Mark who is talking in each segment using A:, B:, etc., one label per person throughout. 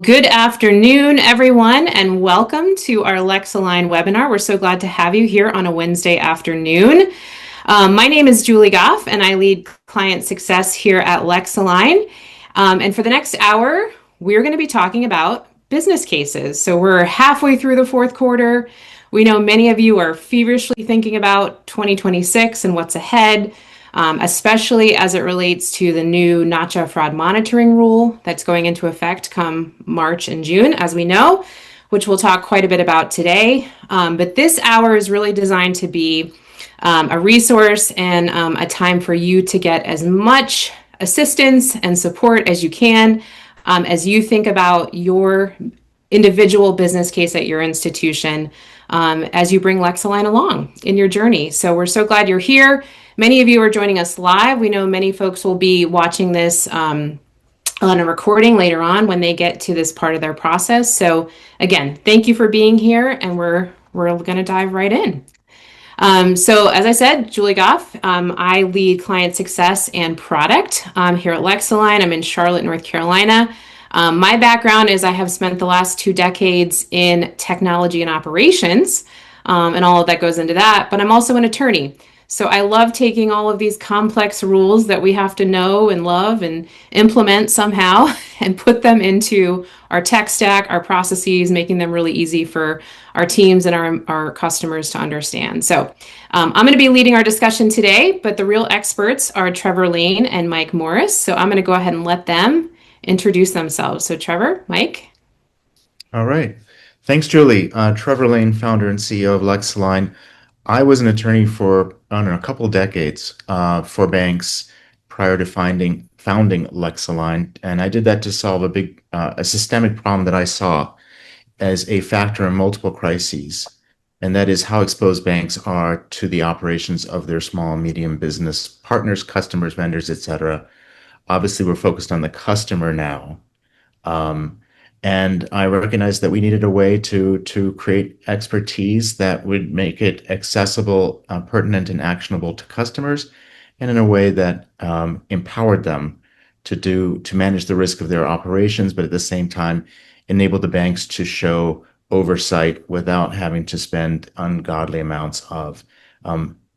A: Good afternoon, everyone, and welcome to our LexAlign webinar. We're so glad to have you here on a Wednesday afternoon. My name is Julie Goff, and I lead client success here at LexAlign. And for the next hour, we're going to be talking about business cases. So we're halfway through the fourth quarter. We know many of you are feverishly thinking about 2026 and what's ahead. Especially as it relates to the new Nacha Fraud Monitoring Rule that's going into effect come March and June, as we know, which we'll talk quite a bit about today. But this hour is really designed to be a resource and a time for you to get as much assistance and support as you can as you think about your individual business case at your institution as you bring LexAlign along in your journey. So we're so glad you're here. Many of you are joining us live. We know many folks will be watching this on a recording later on when they get to this part of their process. So again, thank you for being here, and we're going to dive right in. So as I said, Julie Goff, I lead client success and product here at LexAlign. I'm in Charlotte, North Carolina. My background is I have spent the last 2 decades in technology and operations, and all of that goes into that, but I'm also an attorney. So I love taking all of these complex rules that we have to know and love and implement somehow and put them into our tech stack, our processes, making them really easy for our teams and our customers to understand. So I'm going to be leading our discussion today, but the real experts are Trevor Lane and Mike Morris. So I'm going to go ahead and let them introduce themselves. So Trevor, Mike.
B: All right. Thanks, Julie. Trevor Lane, founder and CEO of LexAlign. I was an attorney for, I don't know, a couple decades for banks prior to founding LexAlign, and I did that to solve a systemic problem that I saw as a factor in multiple crises, and that is how exposed banks are to the operations of their small and medium business partners, customers, vendors, etc. Obviously, we're focused on the customer now. And I recognized that we needed a way to create expertise that would make it accessible, pertinent, and actionable to customers, and in a way that empowered them to manage the risk of their operations, but at the same time enable the banks to show oversight without having to spend ungodly amounts of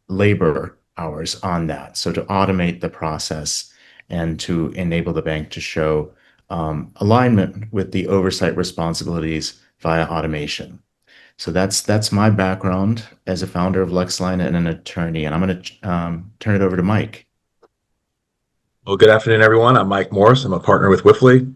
B: labor hours on that. So to automate the process and to enable the bank to show alignment with the oversight responsibilities via automation. So that's my background as a founder of LexAlign and an attorney. And I'm going to turn it over to Mike.
C: Well, good afternoon, everyone. I'm Mike Morris. I'm a partner with Wifley.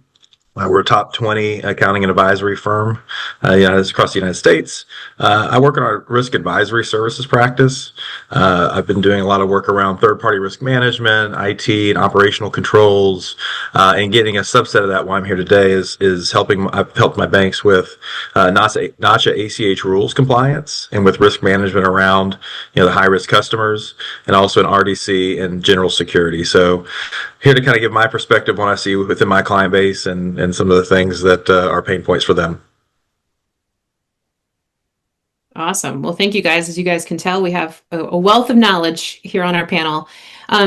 C: We're a top 20 accounting and advisory firm across the United States. I work in our risk advisory services practice. I've been doing a lot of work around third-party risk management, IT, and operational controls, and getting a subset of that why I'm here today is helping. I've helped my banks with Nacha ACH rules compliance and with risk management around the high-risk customers, and also in RDC and general security. So here to kind of give my perspective on what I see within my client base and some of the things that are pain points for them.
A: Awesome. Well, thank you guys. As you guys can tell, we have a wealth of knowledge here on our panel.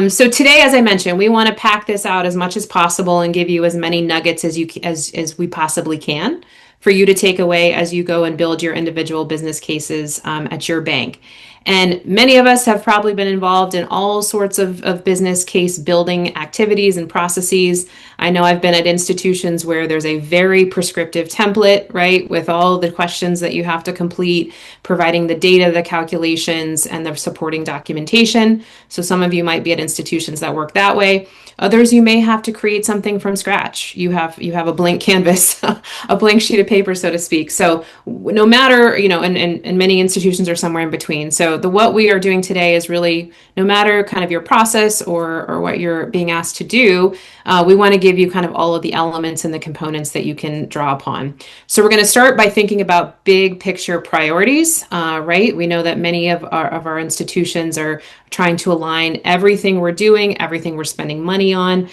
A: So today, as I mentioned, we want to pack this out as much as possible and give you as many nuggets as we possibly can for you to take away as you go and build your individual business cases at your bank. And many of us have probably been involved in all sorts of business case building activities and processes. I know I've been at institutions where there's a very prescriptive template, right, with all the questions that you have to complete, providing the data, the calculations, and the supporting documentation. So some of you might be at institutions that work that way. Others, you may have to create something from scratch. You have a blank canvas, a blank sheet of paper, so to speak. So no matter, and many institutions are somewhere in between. So what we are doing today is really, no matter kind of your process or what you're being asked to do, we want to give you kind of all of the elements and the components that you can draw upon. So we're going to start by thinking about big picture priorities, right? We know that many of our institutions are trying to align everything we're doing, everything we're spending money on,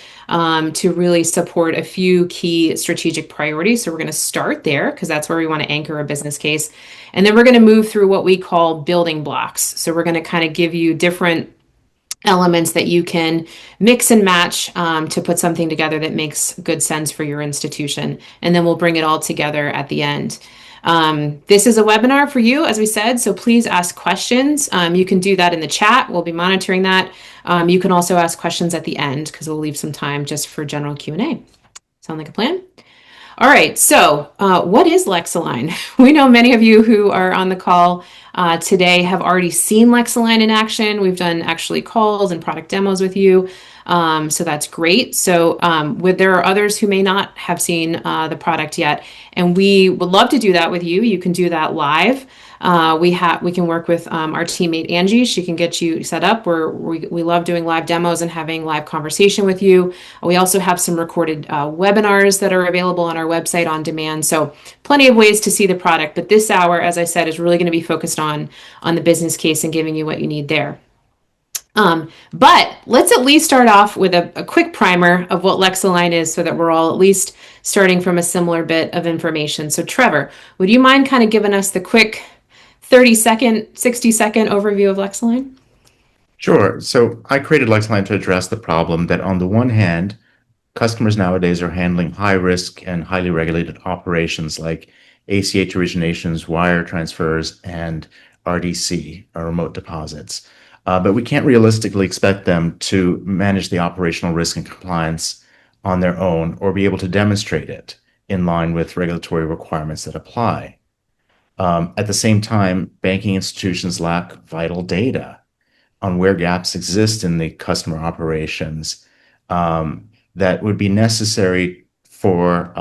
A: to really support a few key strategic priorities. So we're going to start there because that's where we want to anchor a business case. And then we're going to move through what we call building blocks. So we're going to kind of give you different elements that you can mix and match to put something together that makes good sense for your institution. And then we'll bring it all together at the end. This is a webinar for you, as we said, so please ask questions. You can do that in the chat. We'll be monitoring that. You can also ask questions at the end because we'll leave some time just for general Q&A. Sound like a plan? All right, so what is LexAlign? We know many of you who are on the call today have already seen LexAlign in action. We've done actually calls and product demos with you, so that's great. So there are others who may not have seen the product yet, and we would love to do that with you. You can do that live. We can work with our teammate Angie. She can get you set up. We love doing live demos and having live conversation with you. We also have some recorded webinars that are available on our website on demand. So plenty of ways to see the product. But this hour, as I said, is really going to be focused on the business case and giving you what you need there. But let's at least start off with a quick primer of what LexAlign is so that we're all at least starting from a similar bit of information. So Trevor, would you mind kind of giving us the quick 30-second, 60-second overview of LexAlign?
B: Sure. So I created LexAlign to address the problem that on the one hand, customers nowadays are handling high risk and highly regulated operations like ACH originations, wire transfers, and RDC, or remote deposits. But we can't realistically expect them to manage the operational risk and compliance on their own or be able to demonstrate it in line with regulatory requirements that apply. At the same time, banking institutions lack vital data on where gaps exist in the customer operations that would be necessary for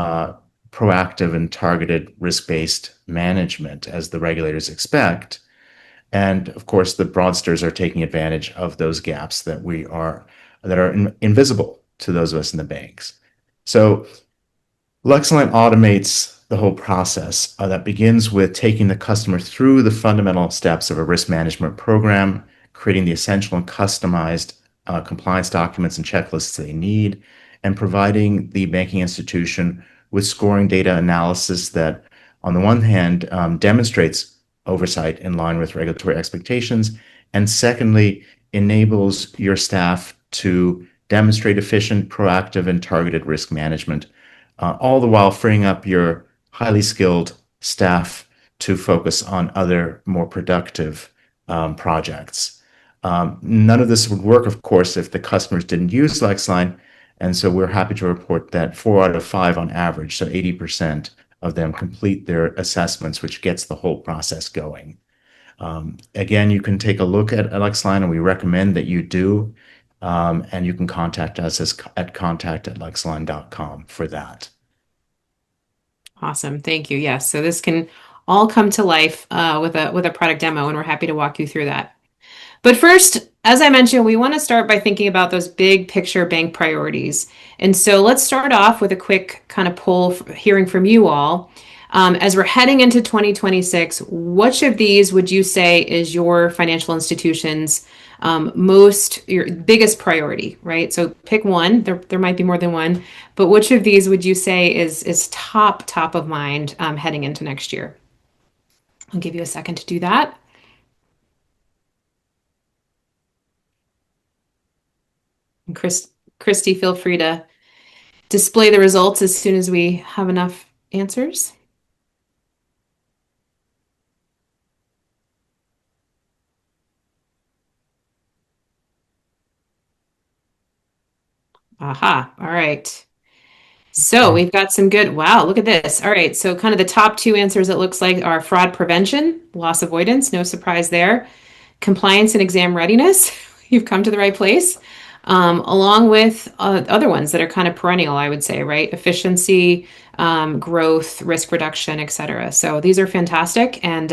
B: proactive and targeted risk-based management, as the regulators expect. And of course, the fraudsters are taking advantage of those gaps that are invisible to those of us in the banks. So LexAlign automates the whole process that begins with taking the customer through the fundamental steps of a risk management program, creating the essential and customized compliance documents and checklists they need, and providing the banking institution with scoring data analysis that, on the one hand, demonstrates oversight in line with regulatory expectations, and secondly, enables your staff to demonstrate efficient, proactive, and targeted risk management, all the while freeing up your highly skilled staff to focus on other more productive projects. None of this would work, of course, if the customers didn't use LexAlign, and so we're happy to report that 4 out of 5 on average, so 80% of them complete their assessments, which gets the whole process going. Again, you can take a look at LexAlign, and we recommend that you do, and you can contact us at contact@lexalign.com for that.
A: Awesome. Thank you. Yes. So this can all come to life with a product demo, and we're happy to walk you through that. But first, as I mentioned, we want to start by thinking about those big picture bank priorities. And so let's start off with a quick kind of poll hearing from you all. As we're heading into 2026, which of these would you say is your financial institution's your biggest priority, right? So pick one. There might be more than one, but which of these would you say is top of mind heading into next year? I'll give you a second to do that. And Christy, feel free to display the results as soon as we have enough answers. Aha. All right. So we've got some good, wow, look at this. All right. So kind of the top 2 answers it looks like are fraud prevention, loss avoidance, no surprise there. Compliance and exam readiness. You've come to the right place. Along with other ones that are kind of perennial, I would say, right? Efficiency, growth, risk reduction, et cetera. So these are fantastic, and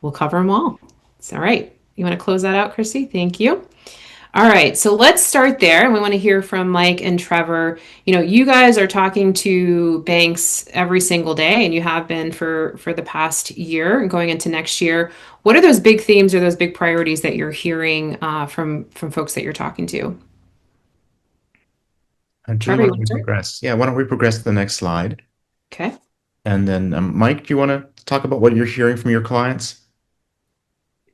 A: we'll cover them all. It's all right. You want to close that out, Chrissy? Thank you. All right, so let's start there. And we want to hear from Mike and Trevor. You know, you guys are talking to banks every single day, and you have been for the past year and going into next year. What are those big themes or those big priorities that you're hearing from folks that you're talking to?
B: Julie, why don't we progress? Yeah, why don't we progress to the next slide?
A: Okay.
B: And then, Mike, do you want to talk about what you're hearing from your clients?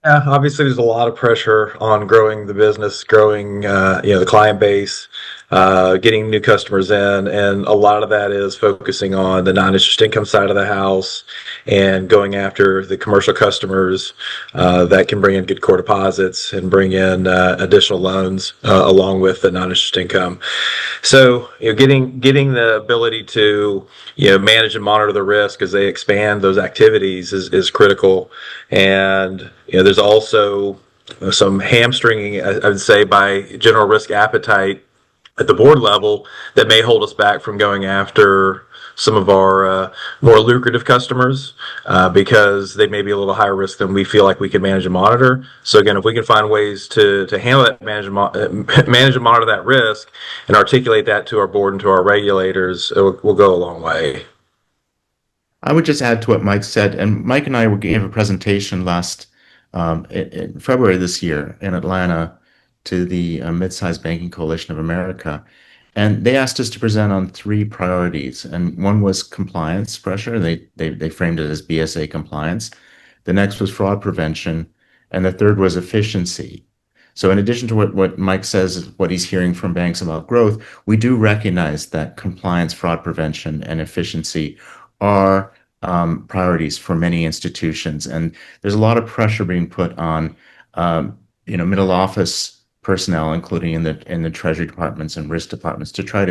C: Yeah, obviously there's a lot of pressure on growing the business, growing the client base, getting new customers in, and a lot of that is focusing on the non-interest income side of the house and going after the commercial customers that can bring in good core deposits and bring in additional loans along with the non-interest income. So, getting the ability to manage and monitor the risk as they expand those activities is critical. And there's also some hamstringing, I would say, by general risk appetite at the board level that may hold us back from going after some of our more lucrative customers because they may be a little higher risk than we feel like we can manage and monitor. So again, if we can find ways to handle that, manage and monitor that risk, and articulate that to our board and to our regulators, will go a long way.
B: I would just add to what Mike said, and Mike and I gave a presentation in February this year in Atlanta to the Mid-Sized Banking Coalition of America, and they asked us to present on three priorities, and one was compliance pressure. They framed it as BSA compliance. The next was fraud prevention, and the third was efficiency. So in addition to what Mike says, what he's hearing from banks about growth, we do recognize that compliance, fraud prevention, and efficiency are priorities for many institutions. And there's a lot of pressure being put on middle office personnel, including in the treasury departments and risk departments, to try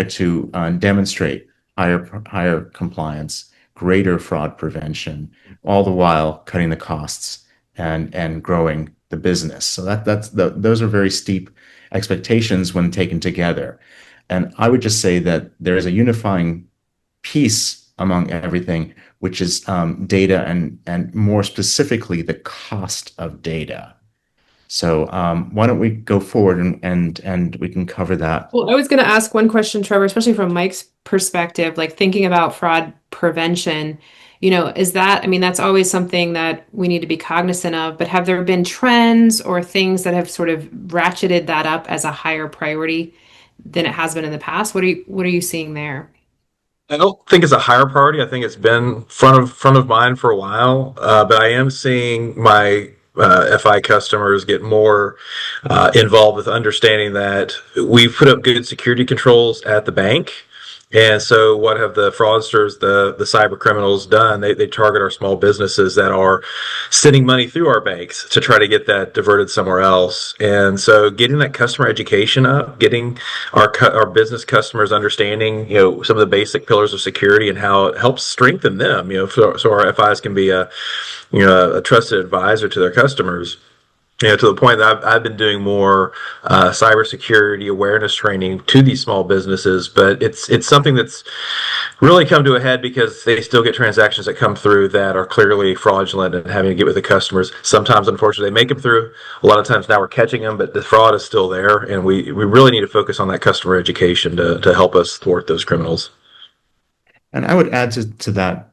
B: to demonstrate higher compliance, greater fraud prevention, all the while cutting the costs and growing the business. So those are very steep expectations when taken together. And I would just say that there is a unifying piece among everything, which is data and more specifically the cost of data. So why don't we go forward and we can cover that.
A: Well, I was going to ask one question, Trevor, especially from Mike's perspective, like thinking about fraud prevention, is that, I mean, that's always something that we need to be cognizant of, but have there been trends or things that have sort of ratcheted that up as a higher priority than it has been in the past? What are you seeing there?
C: I don't think it's a higher priority. I think it's been front of mind for a while, but I am seeing my FI customers get more involved with understanding that we've put up good security controls at the bank. And so what have the fraudsters, the cyber criminals done? They target our small businesses that are sending money through our banks to try to get that diverted somewhere else. And so getting that customer education up, getting our business customers understanding, some of the basic pillars of security and how it helps strengthen them, so our FIs can be a trusted advisor to their customers. To the point that I've been doing more cybersecurity awareness training to these small businesses, but it's something that's really come to a head because they still get transactions that come through that are clearly fraudulent and having to get with the customers. Sometimes, unfortunately, they make them through. A lot of times now we're catching them, but the fraud is still there, and we really need to focus on that customer education to help us thwart those criminals.
B: And I would add to that,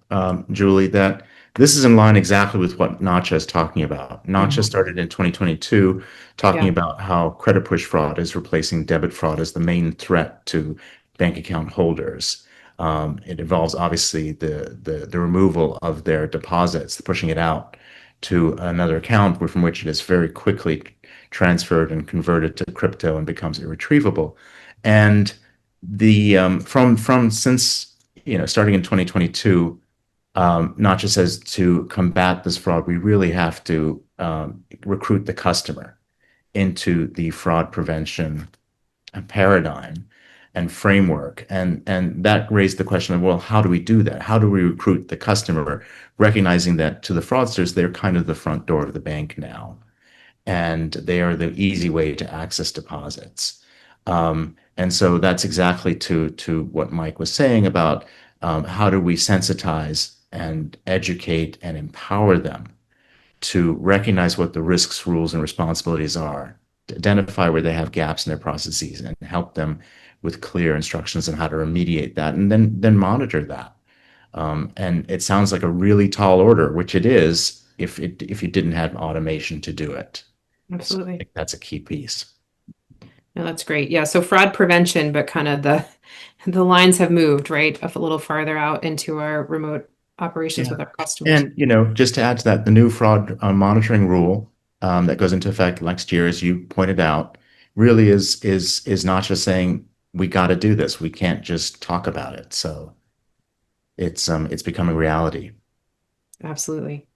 B: Julie, that this is in line exactly with what Nacha is talking about. Nacha started in 2022 talking about how credit push fraud is replacing debit fraud as the main threat to bank account holders. It involves obviously the removal of their deposits, pushing it out to another account from which it is very quickly transferred and converted to crypto and becomes irretrievable. And the from since starting in 2022, not just as to combat this fraud, we really have to recruit the customer into the fraud prevention paradigm and framework. And that raised the question of, well, how do we do that? How do we recruit the customer, recognizing that to the fraudsters, they're kind of the front door of the bank now, and they are the easy way to access deposits. And so that's exactly to what Mike was saying about how do we sensitize and educate and empower them to recognize what the risks, rules, and responsibilities are, to identify where they have gaps in their processes, and help them with clear instructions on how to remediate that, and then monitor that. And it sounds like a really tall order, which it is if you didn't have automation to do it.
A: Absolutely.
B: So I think that's a key piece.
A: No, that's great. Yeah, so fraud prevention, but kind of the lines have moved, right? A little farther out into our remote operations
B: Yeah.
A: with our customers.
B: And, just to add to that, the new fraud monitoring rule that goes into effect next year, as you pointed out, really is not just saying we got to do this. We can't just talk about it. So it's becoming reality.
A: Absolutely.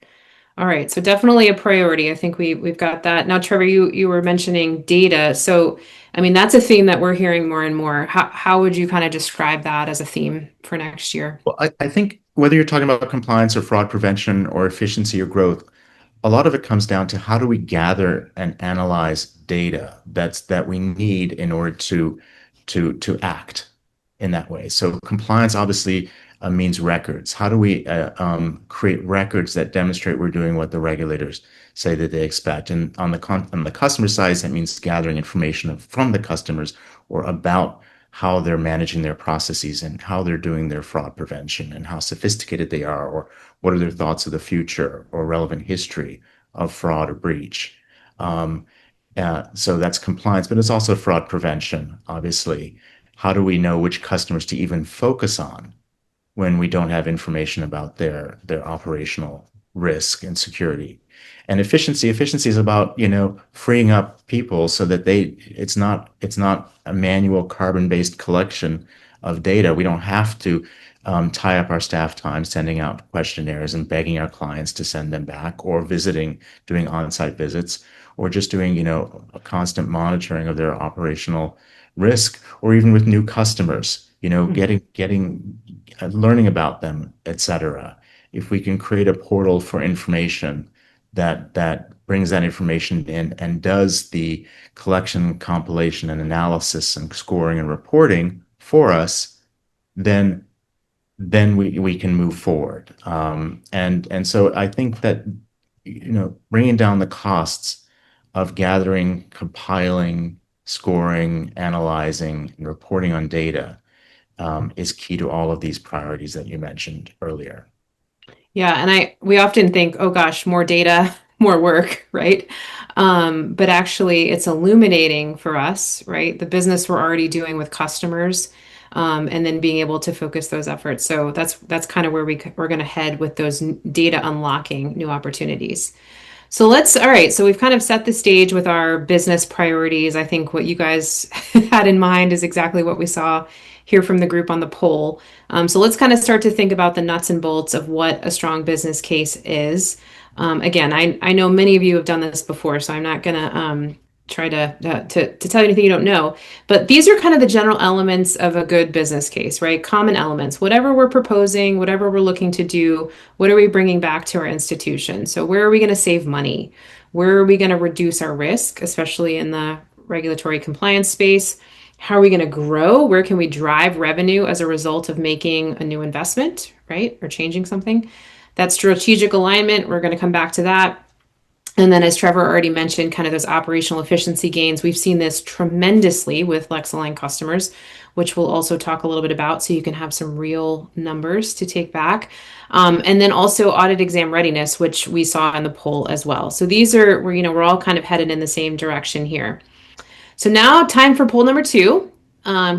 A: All right, so definitely a priority. I think we've got that. Now, Trevor, you were mentioning data. So, I mean, that's a theme that we're hearing more and more. How would you kind of describe that as a theme for next year?
B: Well, I think whether you're talking about compliance or fraud prevention or efficiency or growth, a lot of it comes down to how do we gather and analyze data that we need in order to act in that way. So compliance obviously means records. How do we create records that demonstrate we're doing what the regulators say that they expect? And on the customer side, that means gathering information from the customers or about how they're managing their processes and how they're doing their fraud prevention and how sophisticated they are, or what are their thoughts of the future or relevant history of fraud or breach. Um, so that's compliance, but it's also fraud prevention, obviously. How do we know which customers to even focus on when we don't have information about their operational risk and security? And efficiency is about, freeing up people so that it's not a manual carbon-based collection of data. We don't have to tie up our staff time sending out questionnaires and begging our clients to send them back, or doing on-site visits, or just doing, a constant monitoring of their operational risk, or even with new customers, getting learning about them, etc. If we can create a portal for information that brings that information in and does the collection, compilation, and analysis and scoring and reporting for us, then we can move forward. And so I think that bringing down the costs of gathering, compiling, scoring, analyzing, and reporting on data is key to all of these priorities that you mentioned earlier.
A: Yeah, and we often think, oh gosh, more data, more work, right? But actually, it's illuminating for us, right? The business we're already doing with customers, and then being able to focus those efforts. So that's kind of where we're going to head with those data unlocking new opportunities. All right, so we've kind of set the stage with our business priorities. I think what you guys had in mind is exactly what we saw here from the group on the poll. So let's kind of start to think about the nuts and bolts of what a strong business case is. Again, I know many of you have done this before, so I'm not going to try to tell you anything you don't know. But these are kind of the general elements of a good business case, right? Common elements. Whatever we're proposing, whatever we're looking to do, what are we bringing back to our institution? So where are we going to save money? Where are we going to reduce our risk, especially in the regulatory compliance space? How are we going to grow? Where can we drive revenue as a result of making a new investment, right? Or changing something? That strategic alignment, we're going to come back to that. And then, as Trevor already mentioned, kind of those operational efficiency gains. We've seen this tremendously with LexAlign customers, which we'll also talk a little bit about so you can have some real numbers to take back. And then also audit exam readiness, which we saw in the poll as well. So these are, we're all kind of headed in the same direction here. So now time for poll number 2.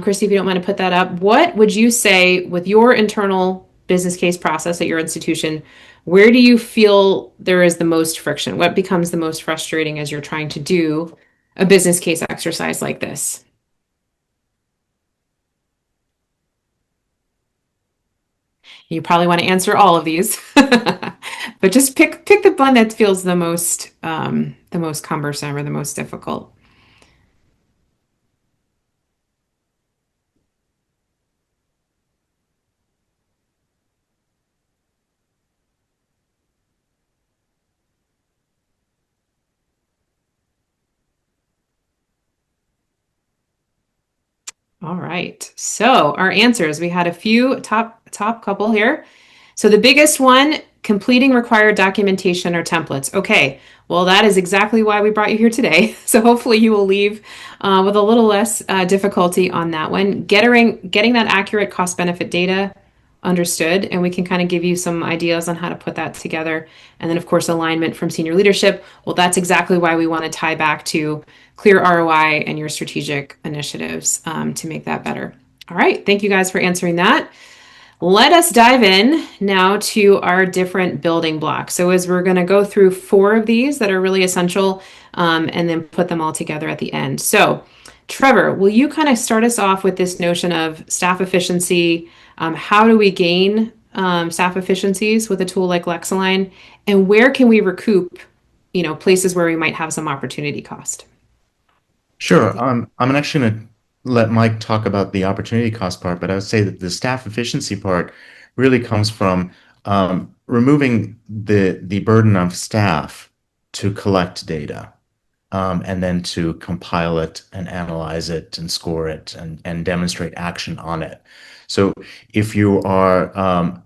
A: Christy, if you don't mind to put that up, what would you say with your internal business case process at your institution? Where do you feel there is the most friction? What becomes the most frustrating as you're trying to do a business case exercise like this? You probably want to answer all of these, but just pick the one that feels the most cumbersome or the most difficult. All right. So our answers, we had a few top couple here. So the biggest one, completing required documentation or templates. Okay. Well, that is exactly why we brought you here today. So hopefully you will leave with a little less difficulty on that one. Getting that accurate cost benefit data understood, and we can kind of give you some ideas on how to put that together. And then, of course, alignment from senior leadership. Well, that's exactly why we want to tie back to clear ROI and your strategic initiatives to make that better. All right. Thank you guys for answering that. Let us dive in now to our different building blocks. So as we're going to go through 4 of these that are really essential, and then put them all together at the end. So Trevor, will you kind of start us off with this notion of staff efficiency? How do we gain staff efficiencies with a tool like LexAlign? And where can we recoup, places where we might have some opportunity cost?
B: Sure. I'm actually going to let Mike talk about the opportunity cost part, but I would say that the staff efficiency part really comes from removing the burden of staff to collect data, and then to compile it and analyze it and score it and demonstrate action on it. So if you are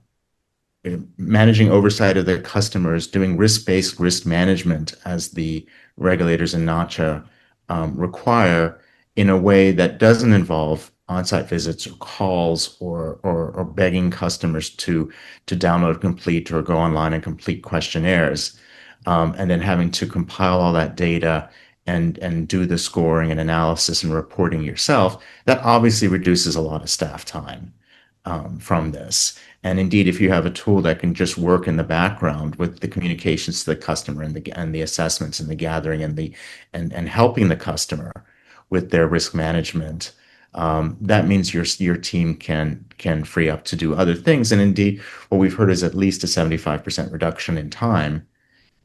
B: managing oversight of their customers, doing risk-based risk management as the regulators in Nacha require, in a way that doesn't involve on-site visits or calls or begging customers to download, complete, or go online and complete questionnaires, and then having to compile all that data and do the scoring and analysis and reporting yourself. That obviously reduces a lot of staff time from this. And indeed, if you have a tool that can just work in the background with the communications to the customer and the assessments and the gathering and helping the customer with their risk management, that means your team can free up to do other things. And indeed, what we've heard is at least a 75% reduction in time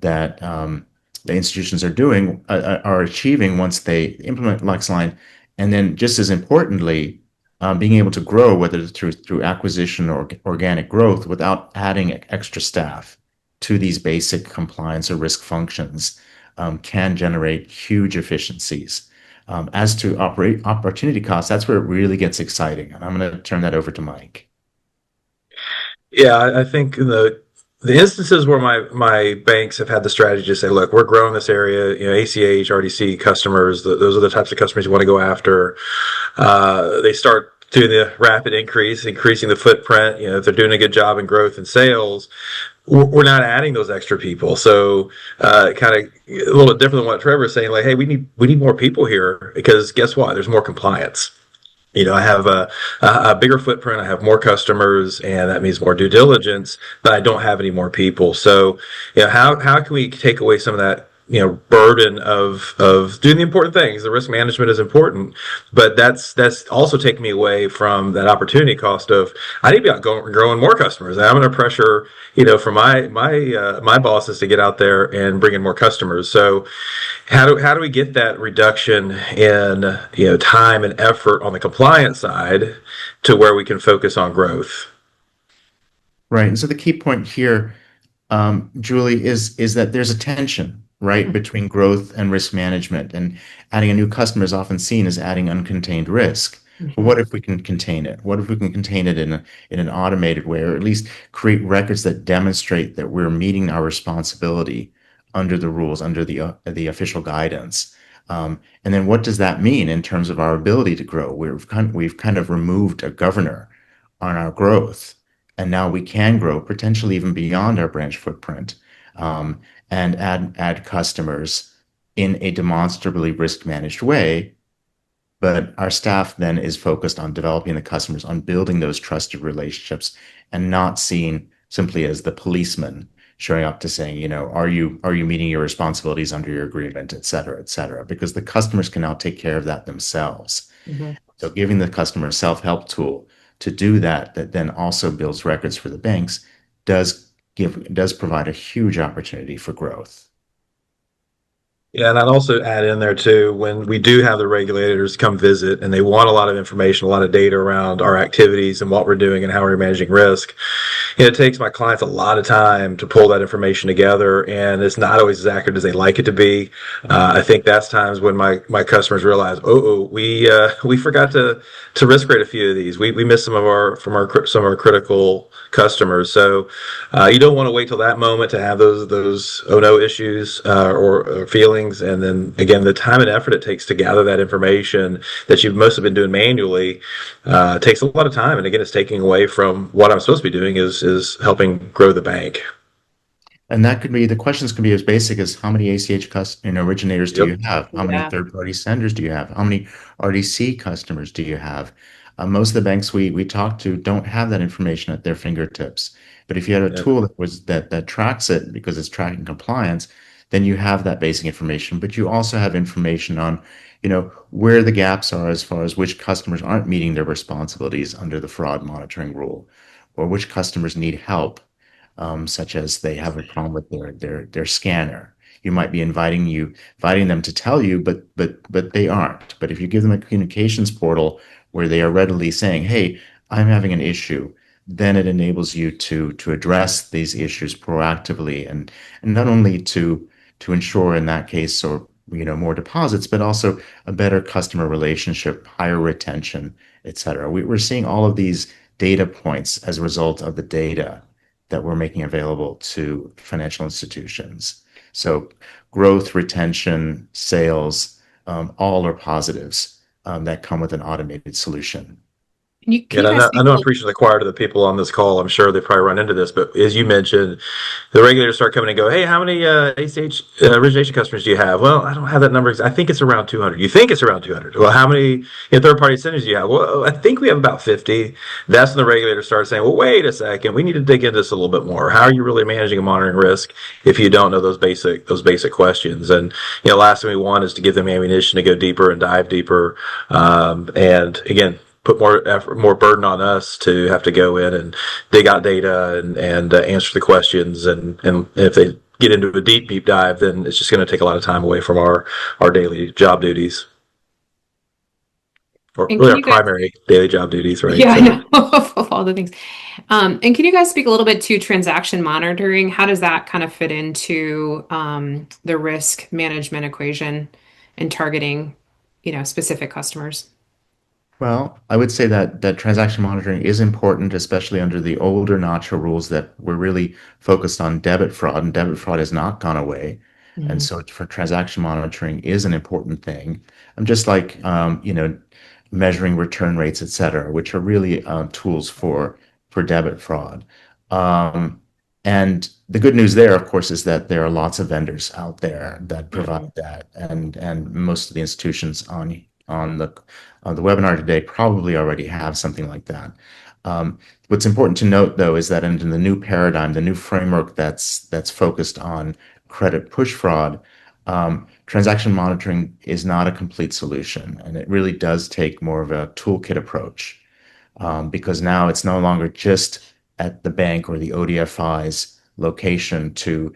B: that the institutions are achieving once they implement LexAlign, and then just as importantly, being able to grow, whether it's through acquisition or organic growth, without adding extra staff to these basic compliance or risk functions, can generate huge efficiencies. As to opportunity costs, that's where it really gets exciting, and I'm going to turn that over to Mike.
C: Yeah, I think the instances where my banks have had the strategy to say, look, we're growing this area, ACH, RDC customers, those are the types of customers you want to go after. They start doing the rapid increasing the footprint. If they're doing a good job in growth and sales, we're not adding those extra people. So, kind of a little bit different than what Trevor is saying, like, hey, we need more people here, because guess what? There's more compliance. I have a bigger footprint, I have more customers, and that means more due diligence, but I don't have any more people. So, how can we take away some of that, burden of doing the important things? The risk management is important, but that's also taking me away from that opportunity cost of, I need to be out growing more customers. And I'm under pressure, for my bosses to get out there and bring in more customers. So how do we get that reduction in time and effort on the compliance side to where we can focus on growth?
B: Right. And so the key point here, Julie, is that there's a tension, right, between growth and risk management. And adding a new customer is often seen as adding uncontained risk. But what if we can contain it? What if we can contain it in an automated way, or at least create records that demonstrate that we're meeting our responsibility under the rules, under the official guidance? And then what does that mean in terms of our ability to grow? We've kind of removed a governor on our growth, and now we can grow potentially even beyond our branch footprint, and add customers in a demonstrably risk managed way. But our staff then is focused on developing the customers, on building those trusted relationships, and not seen simply as the policeman showing up to saying, are you meeting your responsibilities under your agreement, et cetera, because the customers can now take care of that themselves. Mm-hmm. So giving the customer a self-help tool to do that then also builds records for the banks, does provide a huge opportunity for growth.
C: Yeah, and I'd also add in there too, when we do have the regulators come visit and they want a lot of information, a lot of data around our activities and what we're doing and how we're managing risk, it takes my clients a lot of time to pull that information together, and it's not always as accurate as they like it to be. I think that's times when my customers realize, we forgot to risk rate a few of these. We missed some of our critical customers. So you don't want to wait till that moment to have those oh no issues or feelings. And then again, the time and effort it takes to gather that information that you've mostly been doing manually takes a lot of time. And again, it's taking away from what I'm supposed to be doing is helping grow the bank.
B: And that could be, the questions can be as basic as how many ACH originators do you have? How many third-party senders do you have? How many RDC customers do you have? Most of the banks we talk to don't have that information at their fingertips. But if you had a
C: Yeah.
B: tool that tracks it because it's tracking compliance, then you have that basic information. But you also have information on, where the gaps are as far as which customers aren't meeting their responsibilities under the fraud monitoring rule, or which customers need help, such as they have a problem with their scanner. You might be inviting them to tell you, but they aren't. But if you give them a communications portal where they are readily saying, "Hey, I'm having an issue," then it enables you to address these issues proactively, and not only to ensure in that case or more deposits, but also a better customer relationship, higher retention, et cetera. We're seeing all of these data points as a result of the data that we're making available to financial institutions. So growth, retention, sales, all are positives that come with an automated solution.
A: Can
C: Yeah,
A: you
C: and
A: guys
C: I
A: speak
C: know
A: a
C: I'm
A: little?
C: preaching to the choir to the people on this call. I'm sure they probably run into this, but as you mentioned, the regulators start coming and go, "Hey, how many ACH origination customers do you have?" "Well, I don't have that number. I think it's around 200. "You think it's around 200? "Well, how many third-party centers do you have?" "Well, I think we have about 50. That's when the regulators start saying, "Well, wait a second. We need to dig into this a little bit more. How are you really managing and monitoring risk if you don't know those basic questions?" And last thing we want is to give them ammunition to go deeper and dive deeper. And again, put more effort, more burden on us to have to go in and dig out data and answer the questions. And if they get into a deep dive, then it's just going to take a lot of time away from our daily job duties, or
A: And
C: really
A: can
C: our
A: you guys?
C: primary daily job duties, right?
A: Yeah, I
C: So.
A: know of all the things. And can you guys speak a little bit to transaction monitoring? How does that kind of fit into the risk management equation and targeting, specific customers?
B: Well, I would say that transaction monitoring is important, especially under the older Nacha rules that were really focused on debit fraud, and debit fraud has not gone away. And
A: Mhm.
B: so for transaction monitoring is an important thing. And just like measuring return rates, et cetera, which are really tools for debit fraud. Um, and the good news there, of course, is that there are lots of vendors out there that
A: Mhm.
B: provide that, and most of the institutions on the webinar today probably already have something like that. What's important to note, though, is that in the new paradigm, the new framework that's focused on credit push fraud, transaction monitoring is not a complete solution, and it really does take more of a toolkit approach, because now it's no longer just at the bank or the ODFI's location to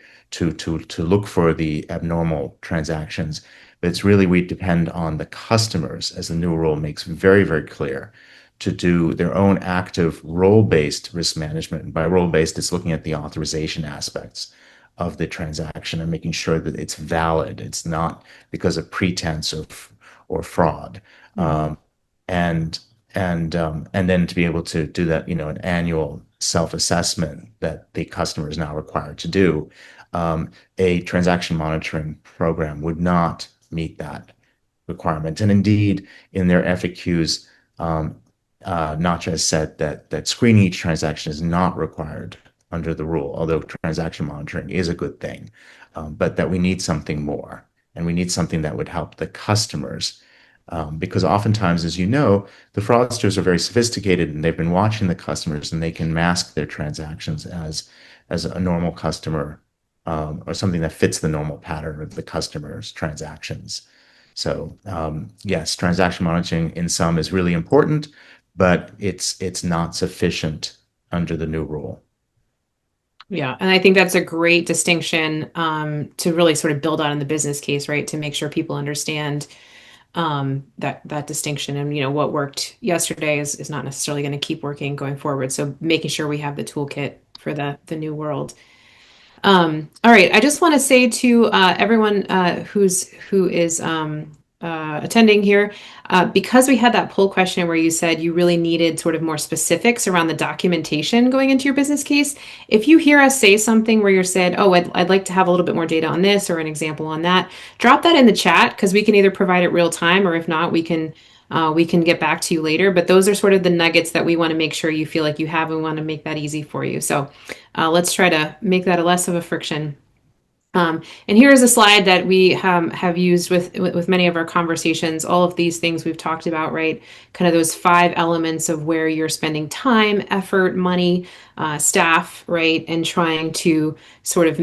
B: look for the abnormal transactions. But it's really we depend on the customers, as the new rule makes very, very clear, to do their own active role-based risk management. And by role-based, it's looking at the authorization aspects of the transaction and making sure that it's valid. It's not because of pretense or fraud.
A: Mhm.
B: And and then to be able to do that, an annual self-assessment that the customer is now required to do, a transaction monitoring program would not meet that requirement. And indeed, in their FAQs, Nacha has said that screening each transaction is not required under the rule, although transaction monitoring is a good thing, but that we need something more, and we need something that would help the customers. Because oftentimes, as you know, the fraudsters are very sophisticated and they've been watching the customers, and they can mask their transactions as a normal customer, or something that fits the normal pattern of the customer's transactions. So yes, transaction monitoring in some is really important, but it's not sufficient under the new rule.
A: Yeah, and I think that's a great distinction to really sort of build out in the business case, right? To make sure people understand that distinction, and what worked yesterday is not necessarily going to keep working going forward. So making sure we have the toolkit for the new world. All right, I just want to say to everyone who is attending here, because we had that poll question where you said you really needed sort of more specifics around the documentation going into your business case. If you hear us say something where you're said, "Oh, I'd like to have a little bit more data on this or an example on that," drop that in the chat because we can either provide it real time, or if not, we can get back to you later. But those are sort of the nuggets that we want to make sure you feel like you have, and we want to make that easy for you. So let's try to make that a less of a friction. And here is a slide that we have used with many of our conversations. All of these things we've talked about, right? Kind of those 5 elements of where you're spending time, effort, money, staff, right? And trying to sort of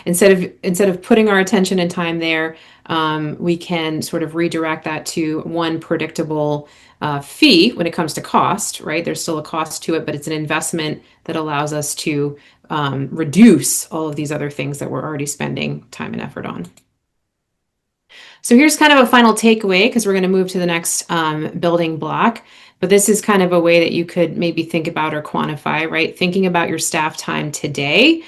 A: instead of putting our attention and time there, we can sort of redirect that to one predictable fee when it comes to cost, right? There's still a cost to it, but it's an investment that allows us to reduce all of these other things that we're already spending time and effort on. So here's kind of a final takeaway because we're going to move to the next building block. But this is kind of a way that you could maybe think about or quantify, right? Thinking about your staff time today,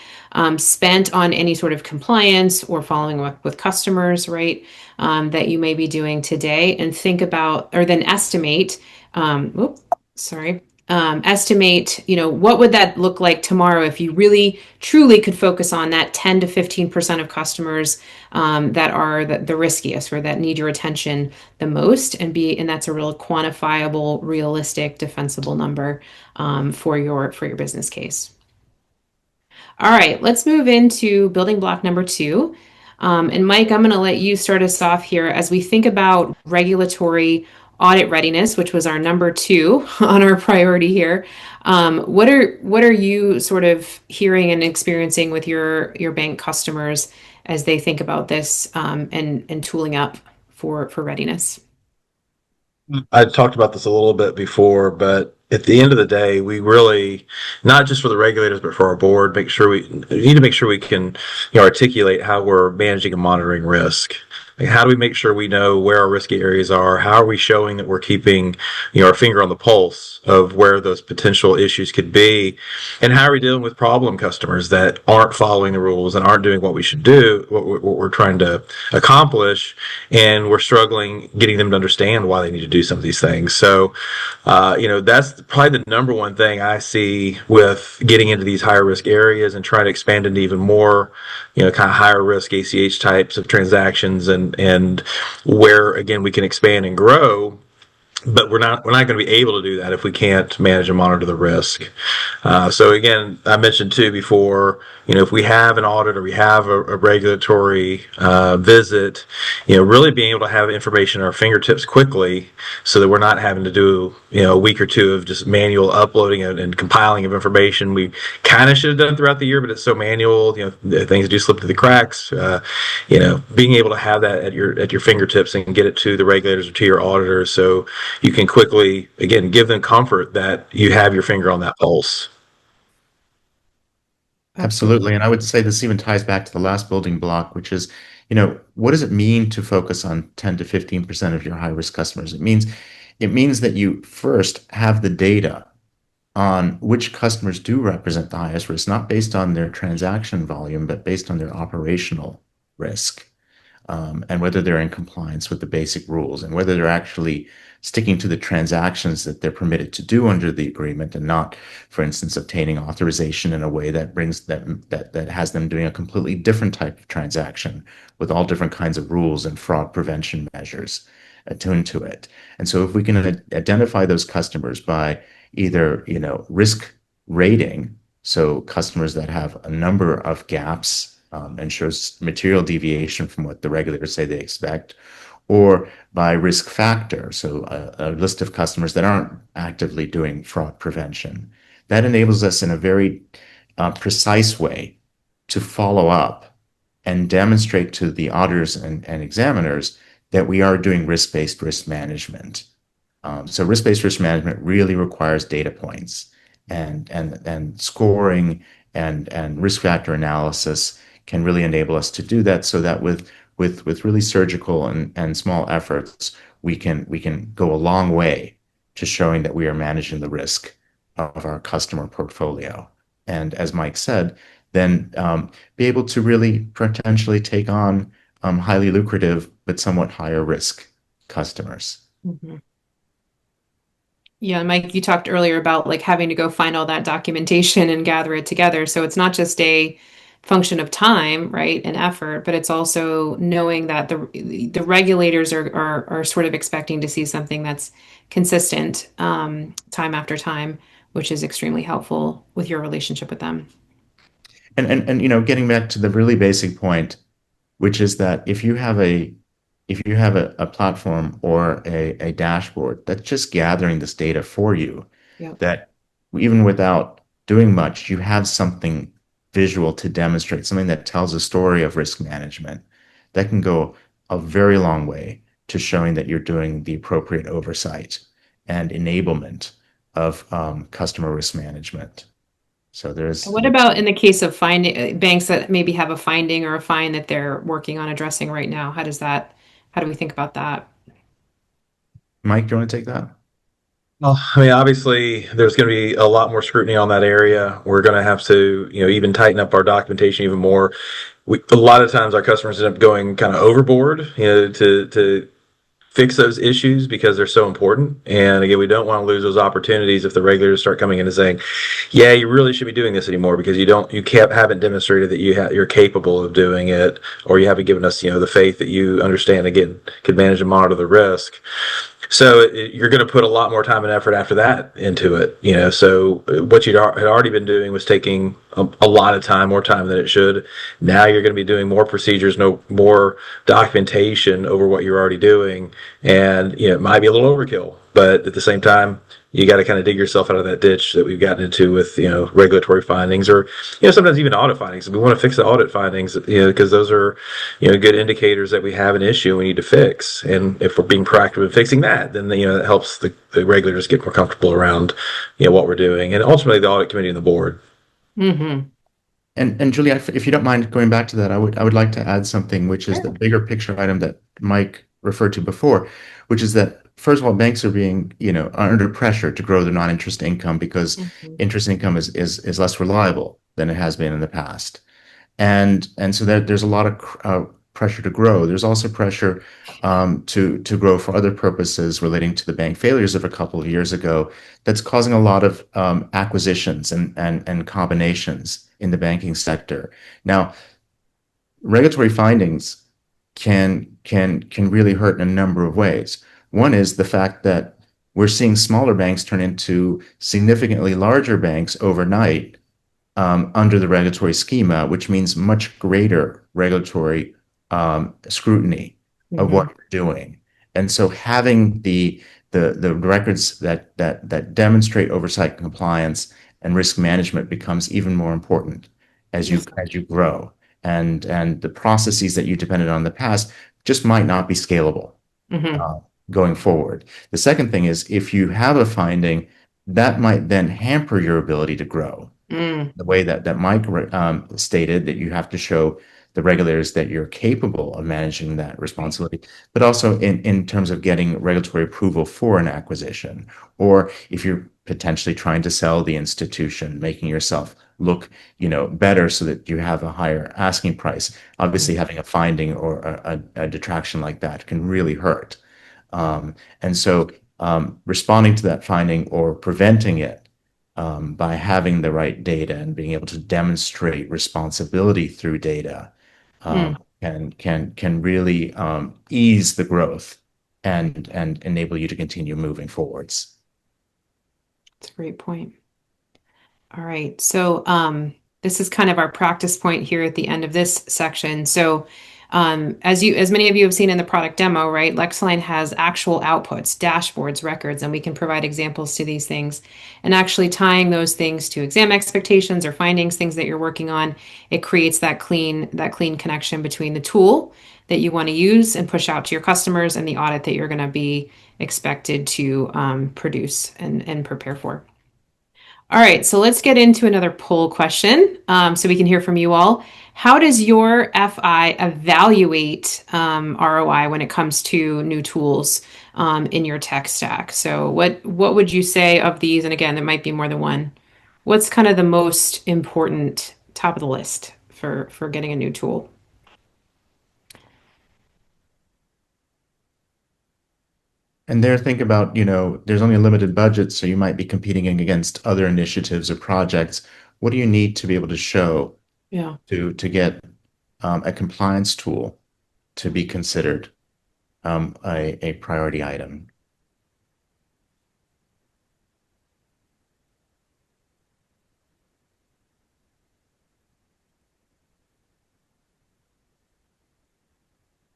A: spent on any sort of compliance or following up with customers, right? That you may be doing today, and think about, or then estimate, estimate, what would that look like tomorrow if you really truly could focus on that 10 to 15% of customers that are the riskiest or that need your attention the most, and that's a real quantifiable, realistic, defensible number for your business case. All right, let's move into building block number 2. And Mike, I'm going to let you start us off here as we think about regulatory audit readiness, which was our number 2 on our priority here. What are you sort of hearing and experiencing with your bank customers as they think about this and tooling up for readiness?
C: I talked about this a little bit before, but at the end of the day, we really, not just for the regulators, but for our board, make sure we need to make sure we can, articulate how we're managing and monitoring risk. Like, how do we make sure we know where our risky areas are? How are we showing that we're keeping, our finger on the pulse of where those potential issues could be? And how are we dealing with problem customers that aren't following the rules and aren't doing what we should do, what we're trying to accomplish, and we're struggling getting them to understand why they need to do some of these things. So, that's probably the number one thing I see with getting into these higher risk areas and trying to expand into even more, kind of higher risk ACH types of transactions, and where again we can expand and grow. But we're not going to be able to do that if we can't manage and monitor the risk. So again, I mentioned too before, if we have an audit or we have a regulatory visit, really being able to have information at our fingertips quickly, so that we're not having to do a week or two of just manual uploading and compiling of information. We kind of should have done throughout the year, but it's so manual. Things do slip through the cracks. Being able to have that at your fingertips and get it to the regulators or to your auditors, so you can quickly, again, give them comfort that you have your finger on that pulse.
B: Absolutely. And I would say this even ties back to the last building block, which is, what does it mean to focus on 10 to 15% of your high risk customers? It means that you first have the data on which customers do represent the highest risk, not based on their transaction volume, but based on their operational risk, and whether they're in compliance with the basic rules, and whether they're actually sticking to the transactions that they're permitted to do under the agreement, and not, for instance, obtaining authorization in a way that brings them that has them doing a completely different type of transaction with all different kinds of rules and fraud prevention measures attuned to it. And so if we can identify those customers by either, risk rating, so customers that have a number of gaps and shows material deviation from what the regulators say they expect, or by risk factor, so a list of customers that aren't actively doing fraud prevention. That enables us in a very precise way to follow up and demonstrate to the auditors and examiners that we are doing risk-based risk management. So risk-based risk management really requires data points and scoring and risk factor analysis can really enable us to do that, so that with really surgical and small efforts, we can go a long way to showing that we are managing the risk of our customer portfolio. And as Mike said, then be able to really potentially take on highly lucrative but somewhat higher risk customers.
A: Mm-hmm. Yeah, Mike, you talked earlier about like having to go find all that documentation and gather it together. So it's not just a function of time, right, and effort, but it's also knowing that the regulators are sort of expecting to see something that's consistent time after time, which is extremely helpful with your relationship with them.
B: And getting back to the really basic point, which is that if you have a platform or a dashboard that's just gathering this data for you,
A: Yep.
B: that even without doing much, you have something visual to demonstrate, something that tells a story of risk management that can go a very long way to showing that you're doing the appropriate oversight and enablement of customer risk management. So
A: And what about in the case of finding banks that maybe have a finding or a fine that they're working on addressing right now? How do we think about that?
B: Mike, do you want to take that?
C: Well, I mean, obviously, there's going to be a lot more scrutiny on that area. We're going to have to, even tighten up our documentation even more. A lot of times, our customers end up going kind of overboard, to fix those issues because they're so important. And again, we don't want to lose those opportunities if the regulators start coming in and saying, "Yeah, you really should be doing this anymore because haven't demonstrated that you're capable of doing it, or you haven't given us, the faith that you understand again could manage and monitor the risk." So you're going to put a lot more time and effort after that into it, So what you had already been doing was taking a lot of time, more time than it should. Now you're going to be doing more procedures, no more documentation over what you're already doing, and it might be a little overkill, but at the same time, you got to kind of dig yourself out of that ditch that we've gotten into with regulatory findings, or sometimes even audit findings. We want to fix the audit findings, because those are good indicators that we have an issue we need to fix. And if we're being proactive in fixing that, then that helps the regulators get more comfortable around what we're doing, and ultimately the audit committee and the board.
A: Mm-hmm.
B: And Julie, if you don't mind going back to that, I would like to add something, which is the
A: Sure.
B: bigger picture item that Mike referred to before, which is that first of all, banks are being, are under pressure to grow their non-interest income because
A: Mm-hmm.
B: interest income is less reliable than it has been in the past. And so there's a lot of pressure to grow. There's also pressure to grow for other purposes relating to the bank failures of a couple of years ago. That's causing a lot of acquisitions and combinations in the banking sector. Now, regulatory findings can really hurt in a number of ways. One is the fact that we're seeing smaller banks turn into significantly larger banks overnight under the regulatory schema, which means much greater regulatory scrutiny of what
A: Mm-hmm.
B: we're doing. And so having the records that demonstrate oversight, compliance, and risk management becomes even more important
A: Yes.
B: as you grow. And the processes that you depended on in the past just might not be scalable
A: Mm-hmm.
B: uh, going forward. The second thing is if you have a finding, that might then hamper your ability to grow
A: Mm.
B: the way that Mike stated, that you have to show the regulators that you're capable of managing that
A: Right.
B: responsibility, but also in terms of getting regulatory approval for an acquisition, or if you're potentially trying to sell the institution, making yourself look, better so that you have a higher asking price. Obviously, having a finding or a detraction like that can really hurt. And so responding to that finding or preventing it by having the right data and being able to demonstrate responsibility through data
A: Mm.
B: can really ease the growth and enable you to continue moving forwards.
A: That's a great point. All right. So this is kind of our practice point here at the end of this section. So as many of you have seen in the product demo, right, LexAlign has actual outputs, dashboards, records, and we can provide examples to these things. And actually tying those things to exam expectations or findings, things that you're working on, it creates that clean connection between the tool that you want to use and push out to your customers and the audit that you're going to be expected to produce and prepare for. All right, so let's get into another poll question so we can hear from you all. How does your FI evaluate ROI when it comes to new tools in your tech stack? So what would you say of these? And again, there might be more than one. What's kind of the most important top of the list for getting a new tool?
B: And there, think about, there's only a limited budget, so you might be competing against other initiatives or projects. What do you need to be able to show
A: Yeah.
B: to get a compliance tool to be considered a priority item?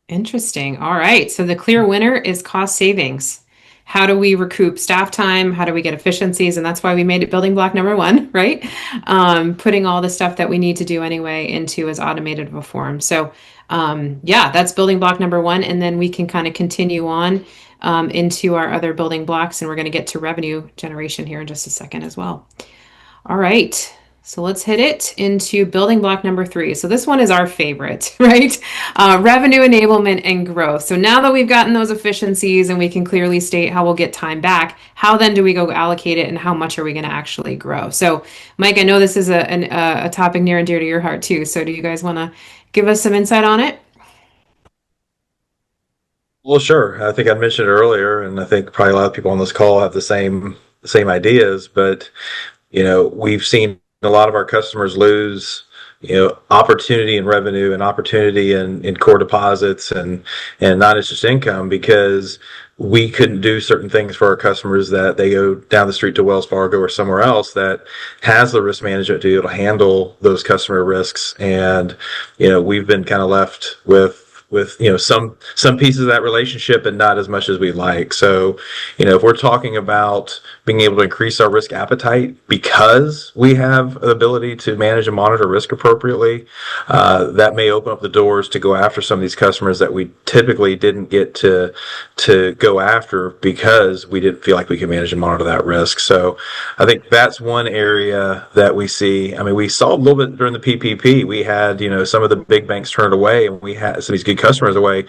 A: Interesting. All right. So the clear winner is cost savings. How do we recoup staff time? How do we get efficiencies? And that's why we made it building block number one, right? Putting all the stuff that we need to do anyway into as automated of a form. So, yeah, that's building block number one. And then we can kind of continue on into our other building blocks. And we're going to get to revenue generation here in just a second as well. All right. So let's hit it into building block number 3. So this one is our favorite, right? Revenue enablement and growth. So now that we've gotten those efficiencies and we can clearly state how we'll get time back, how then do we go allocate it and how much are we going to actually grow? So Mike, I know this is a topic near and dear to your heart too. So do you guys want to give us some insight on it?
C: Well, sure. I think I mentioned it earlier, and I think probably a lot of people on this call have the same ideas. But we've seen a lot of our customers lose, opportunity in revenue and opportunity in core deposits and non-interest income because we couldn't do certain things for our customers that they go down the street to Wells Fargo or somewhere else that has the risk management to be able to handle those customer risks. And, we've been kind of left with some pieces of that relationship and not as much as we like. So if we're talking about being able to increase our risk appetite because we have the ability to manage and monitor risk appropriately, that may open up the doors to go after some of these customers that we typically didn't get to go after because we didn't feel like we could manage and monitor that risk. So I think that's one area that we see. I mean, we saw a little bit during the PPP. We had some of the big banks turn it away, and we had some of these good customers away.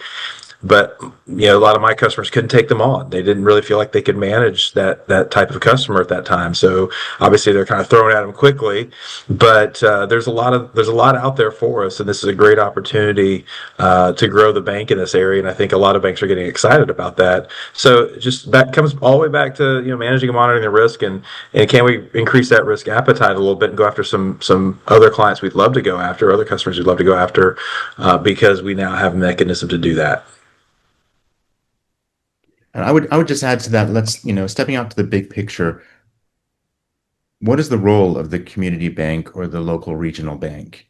C: But a lot of my customers couldn't take them on. They didn't really feel like they could manage that type of customer at that time. So obviously they're kind of throwing at them quickly. But there's a lot out there for us, and this is a great opportunity to grow the bank in this area. And I think a lot of banks are getting excited about that. So just that comes all the way back to managing and monitoring the risk, and can we increase that risk appetite a little bit and go after some other clients we'd love to go after, other customers we'd love to go after, because we now have a mechanism to do that.
B: And I would just add to that, let's, stepping out to the big picture, what is the role of the community bank or the local regional bank?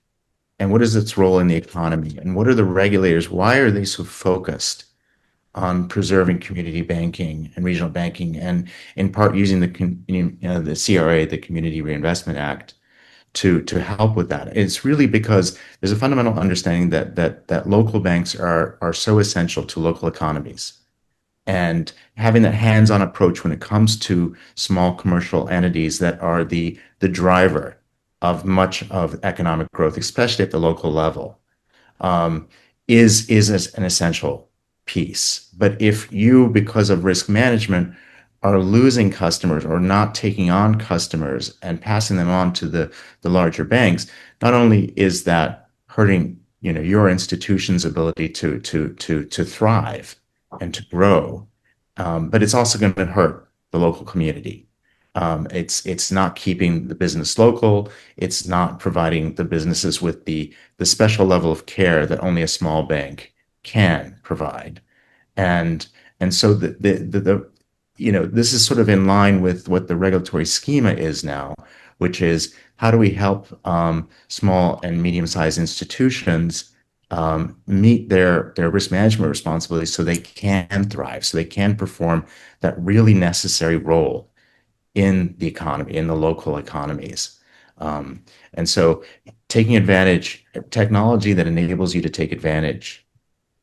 B: And what is its role in the economy? And what are the regulators? Why are they so focused on preserving community banking and regional banking, and in part using the CRA, the Community Reinvestment Act, to help with that? It's really because there's a fundamental understanding that local banks are so essential to local economies. And having that hands-on approach when it comes to small commercial entities that are the driver of much of economic growth, especially at the local level, is an essential piece. But if you, because of risk management, are losing customers or not taking on customers and passing them on to the larger banks, not only is that hurting your institution's ability to thrive and to grow, but it's also going to hurt the local community. It's not keeping the business local. It's not providing the businesses with the special level of care that only a small bank can provide. And so this is sort of in line with what the regulatory schema is now, which is how do we help small and medium-sized institutions meet their risk management responsibilities so they can thrive, so they can perform that really necessary role in the economy, in the local economies. And so taking advantage, technology that enables you to take advantage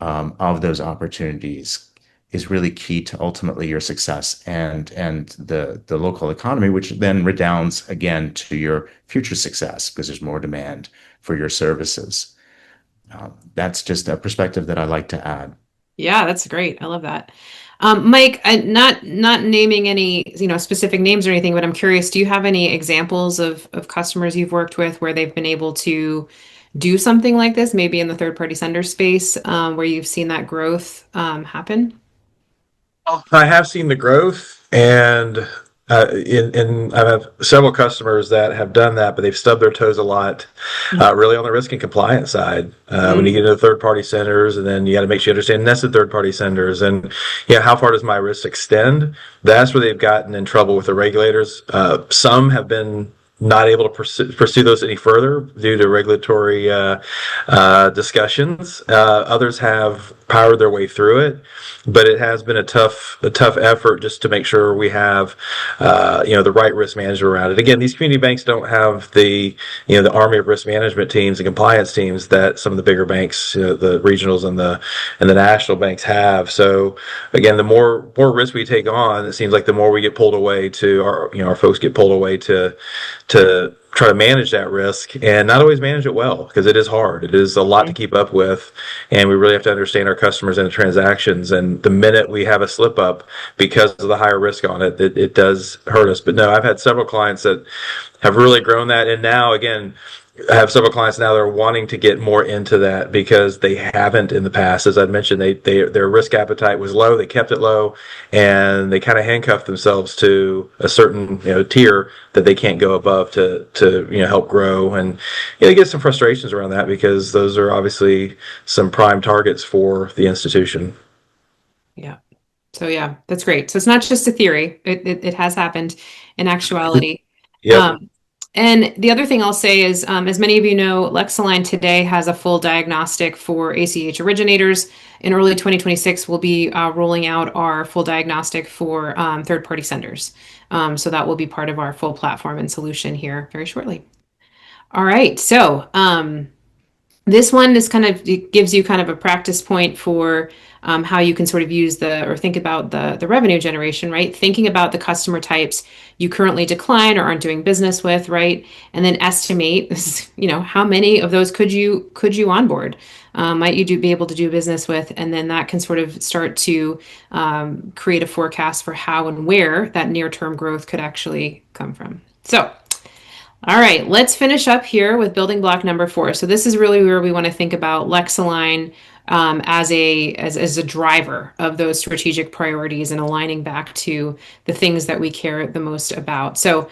B: of those opportunities is really key to ultimately your success and the local economy, which then redounds again to your future success because there's more demand for your services. That's just a perspective that I like to add.
A: Yeah, that's great. I love that. Mike, not naming any specific names or anything, but I'm curious, do you have any examples of customers you've worked with where they've been able to do something like this, maybe in the third party sender space, where you've seen that growth happen?
C: I have seen the growth, and I have several customers that have done that, but they've stubbed their toes a lot, really on the risk and compliance side. When you get into third-party centers, and then you got to make sure you understand nested third-party centers, and how far does my risk extend? That's where they've gotten in trouble with the regulators. Some have been not able to pursue those any further due to regulatory discussions. Others have powered their way through it, but it has been a tough effort just to make sure we have the right risk management around it. Again, these community banks don't have the the army of risk management teams and compliance teams that some of the bigger banks, the regionals and the national banks have. So again, the more risk we take on, it seems like the more we get pulled away to our folks get pulled away to try to manage that risk, and not always manage it well, because it is hard. It is a lot to keep up with, and we really have to understand our customers and the transactions. And the minute we have a slip up because of the higher risk on it, it does hurt us. But no, I've had several clients that have really grown that, and now again, I have several clients now that are wanting to get more into that because they haven't in the past. As I mentioned, their risk appetite was low. They kept it low, and they kind of handcuffed themselves to a certain tier that they can't go above to help grow. And they get some frustrations around that because those are obviously some prime targets for the institution.
A: Yeah. So yeah, that's great. So it's not just a theory. It has happened in actuality.
C: Yep.
A: And the other thing I'll say is, as many of you know, LexAlign today has a full diagnostic for ACH originators. In early 2026, we'll be rolling out our full diagnostic for third-party senders. So that will be part of our full platform and solution here very shortly. All right, so this kind of gives you kind of a practice point for how you can sort of use or think about the revenue generation, right? Thinking about the customer types you currently decline or aren't doing business with, right? And then estimate, how many of those could you onboard? Might you be able to do business with? And then that can sort of start to create a forecast for how and where that near-term growth could actually come from. So, all right, let's finish up here with building block number 4. So this is really where we want to think about LexAlign as a driver of those strategic priorities and aligning back to the things that we care the most about. So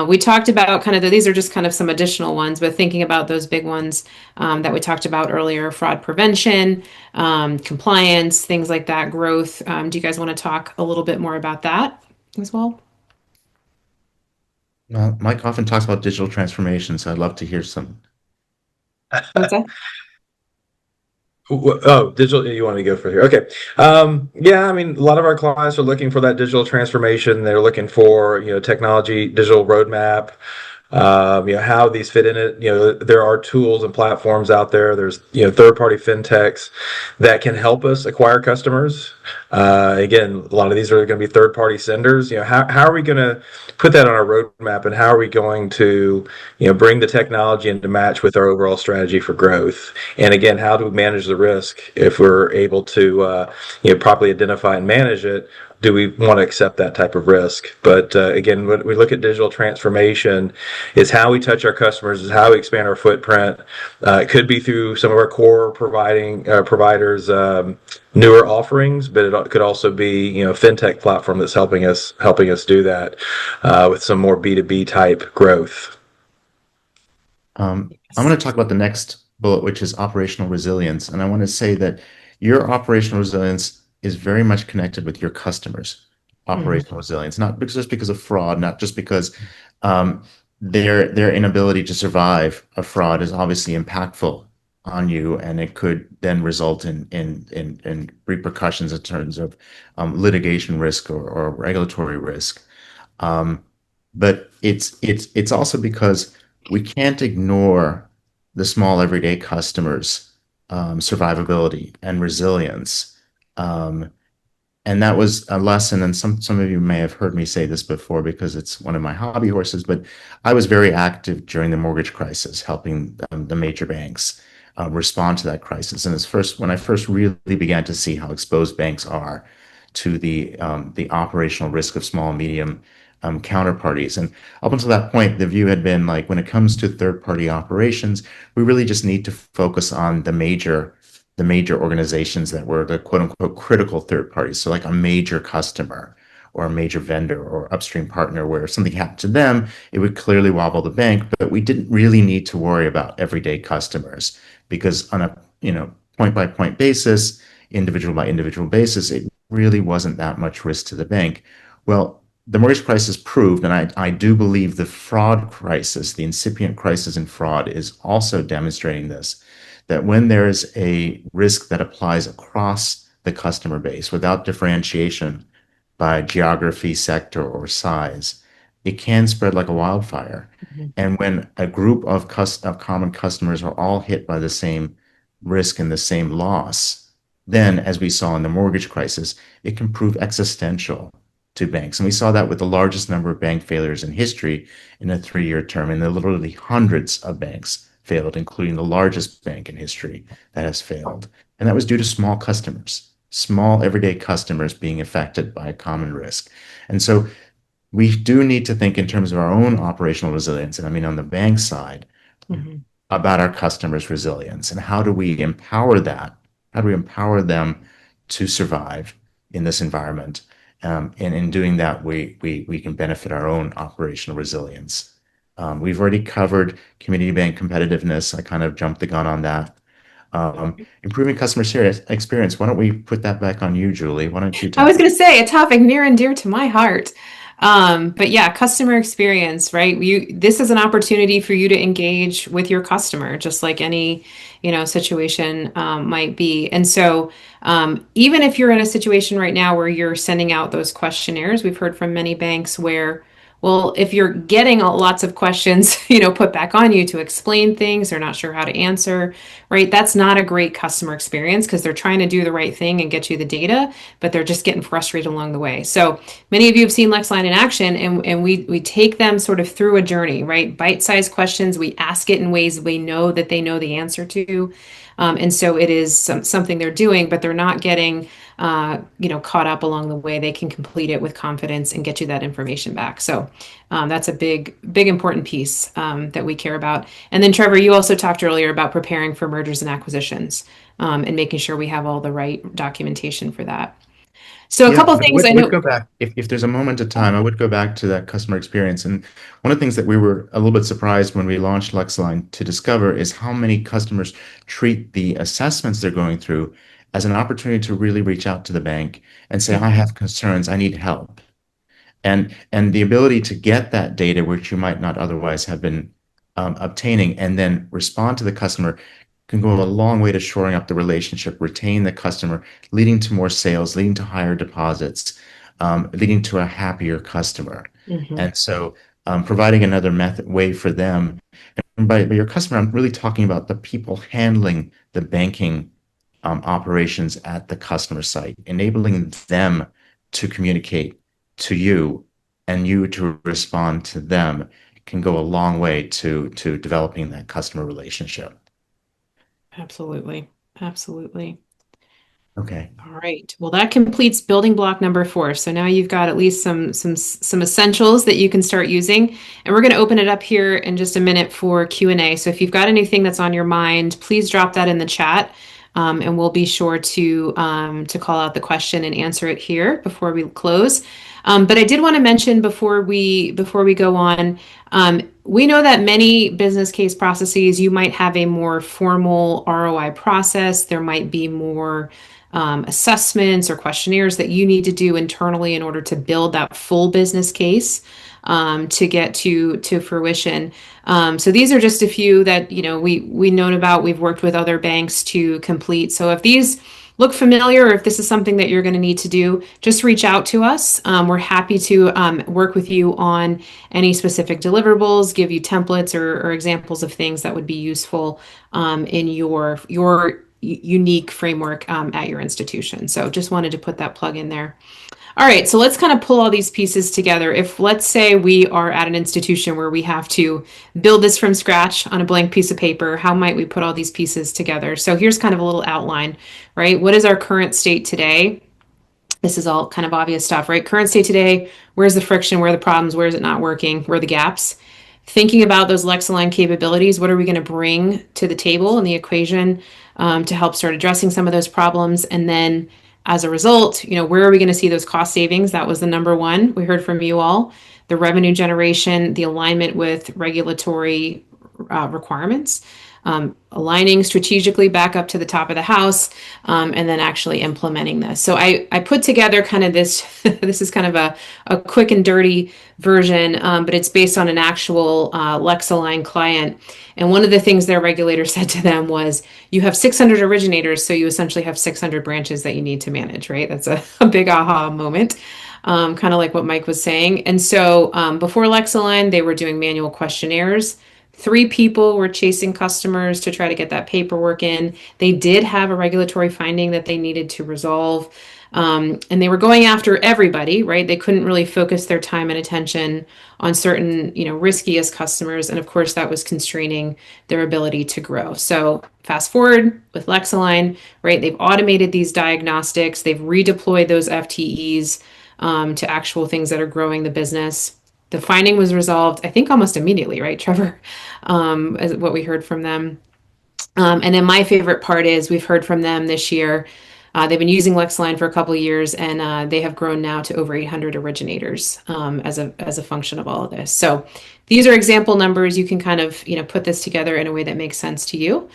A: we talked about these are just kind of some additional ones, but thinking about those big ones that we talked about earlier: fraud prevention, compliance, things like that, growth. Do you guys want to talk a little bit more about that as well?
B: Mike often talks about digital transformation, so I'd love to hear some.
A: What's that?
C: Oh, digital. You want me to go for here? Okay. Yeah, I mean, a lot of our clients are looking for that digital transformation. They're looking for, technology, digital roadmap, how these fit in it. There are tools and platforms out there. There's, third-party fintechs that can help us acquire customers. Again, a lot of these are going to be third-party senders. How are we going to put that on our roadmap, and how are we going to, bring the technology into match with our overall strategy for growth? And again, how do we manage the risk if we're able to, properly identify and manage it? Do we want to accept that type of risk? But again, when we look at digital transformation, is how we touch our customers, is how we expand our footprint. It could be through some of our core providers' newer offerings, but it could also be a fintech platform that's helping us do that with some more B2B type growth.
B: I'm going to talk about the next bullet, which is operational resilience, and I want to say that your operational resilience is very much connected with your customers' operational resilience, not just because of fraud, not just because their inability to survive a fraud is obviously impactful on you, and it could then result in repercussions in terms of litigation risk or regulatory risk. But it's also because we can't ignore the small everyday customers' survivability and resilience. And that was a lesson, and some of you may have heard me say this before because it's one of my hobby horses, but I was very active during the mortgage crisis, helping the major banks respond to that crisis. And when I first really began to see how exposed banks are to the operational risk of small and medium counterparties. And up until that point, the view had been like, when it comes to third-party operations, we really just need to focus on the major organizations that were the quote unquote critical third parties. So like a major customer or a major vendor or upstream partner, where if something happened to them, it would clearly wobble the bank, but we didn't really need to worry about everyday customers, because on a point by point basis, individual by individual basis, it really wasn't that much risk to the bank. Well, the mortgage crisis proved, and I do believe the fraud crisis, the incipient crisis in fraud, is also demonstrating this, that when there is a risk that applies across the customer base without differentiation by geography, sector, or size, it can spread like a wildfire.
A: Mhm.
B: And when a group of common customers are all hit by the same risk and the same loss, then, as we saw in the mortgage crisis, it can prove existential to banks. And we saw that with the largest number of bank failures in history in a 3-year term. And there literally hundreds of banks failed, including the largest bank in history that has failed. And that was due to small customers, small everyday customers being affected by a common risk. And so we do need to think in terms of our own operational resilience. And I mean, on the bank side,
A: Mhm.
B: about our customers' resilience and how do we empower that? How do we empower them to survive in this environment? And in doing that, we can benefit our own operational resilience. We've already covered community bank competitiveness. I kind of jumped the gun on that. Improving customer experience. Why don't we put that back on you, Julie? Why don't you
A: I was
B: tackle?
A: going to say a topic near and dear to my heart. But yeah, customer experience, right? This is an opportunity for you to engage with your customer, just like any, situation might be. And so, even if you're in a situation right now where you're sending out those questionnaires, we've heard from many banks where, well, if you're getting lots of questions, put back on you to explain things, they're not sure how to answer, right? That's not a great customer experience because they're trying to do the right thing and get you the data, but they're just getting frustrated along the way. So many of you have seen LexAlign in action, and we take them sort of through a journey, right? Bite-sized questions. We ask it in ways we know that they know the answer to. And so it is something they're doing, but they're not getting, caught up along the way. They can complete it with confidence and get you that information back. So that's a big, big important piece that we care about. And then, Trevor, you also talked earlier about preparing for mergers and acquisitions and making sure we have all the right documentation for that. So a
B: Yeah,
A: couple of
B: I
A: things I
B: would
A: know.
B: go back if there's a moment of time, I would go back to that customer experience. And one of the things that we were a little bit surprised when we launched LexAlign to discover is how many customers treat the assessments they're going through as an opportunity to really reach out to the bank and say, I have concerns, I need help. And the ability to get that data, which you might not otherwise have been obtaining, and then respond to the customer can go a long way to shoring up the relationship, retain the customer, leading to more sales, leading to higher deposits, leading to a happier customer.
A: Mhm.
B: And so, providing another way for them. And by your customer, I'm really talking about the people handling the banking operations at the customer site, enabling them to communicate to you and you to respond to them can go a long way to developing that customer relationship.
A: Absolutely. Absolutely.
B: Okay.
A: All right. Well, that completes building block number 4. So now you've got at least some essentials that you can start using. And we're going to open it up here in just a minute for Q&A. So if you've got anything that's on your mind, please drop that in the chat. And we'll be sure to call out the question and answer it here before we close. But I did want to mention before we go on, we know that many business case processes, you might have a more formal ROI process. There might be more assessments or questionnaires that you need to do internally in order to build that full business case to get to fruition. So these are just a few that we known about. We've worked with other banks to complete. So if these look familiar, or if this is something that you're going to need to do, just reach out to us. We're happy to work with you on any specific deliverables, give you templates or examples of things that would be useful in your unique framework at your institution. So just wanted to put that plug in there. All right, so let's kind of pull all these pieces together. If let's say we are at an institution where we have to build this from scratch on a blank piece of paper, how might we put all these pieces together? So here's kind of a little outline, right? What is our current state today? This is all kind of obvious stuff, right? Current state today, where's the friction, where are the problems, where is it not working, where are the gaps? Thinking about those LexAlign capabilities, what are we going to bring to the table in the equation to help start addressing some of those problems? And then as a result, where are we going to see those cost savings? That was the number one we heard from you all. The revenue generation, the alignment with regulatory requirements, aligning strategically back up to the top of the house, and then actually implementing this. So I put together kind of this, this is kind of a quick and dirty version, but it's based on an actual LexAlign client. And one of the things their regulator said to them was, you have 600 originators, so you essentially have 600 branches that you need to manage, right? That's a big aha moment, kind of like what Mike was saying. And so before LexAlign, they were doing manual questionnaires. 3 people were chasing customers to try to get that paperwork in. They did have a regulatory finding that they needed to resolve. And they were going after everybody, right? They couldn't really focus their time and attention on certain, riskiest customers. And of course, that was constraining their ability to grow. So fast forward with LexAlign, right? They've automated these diagnostics. They've redeployed those FTEs to actual things that are growing the business. The finding was resolved, I think, almost immediately, right, Trevor? As what we heard from them. And then my favorite part is we've heard from them this year. They've been using LexAlign for a couple of years, and they have grown now to over 800 originators as a function of all of this. So these are example numbers. You can kind of put this together in a way that makes sense to you.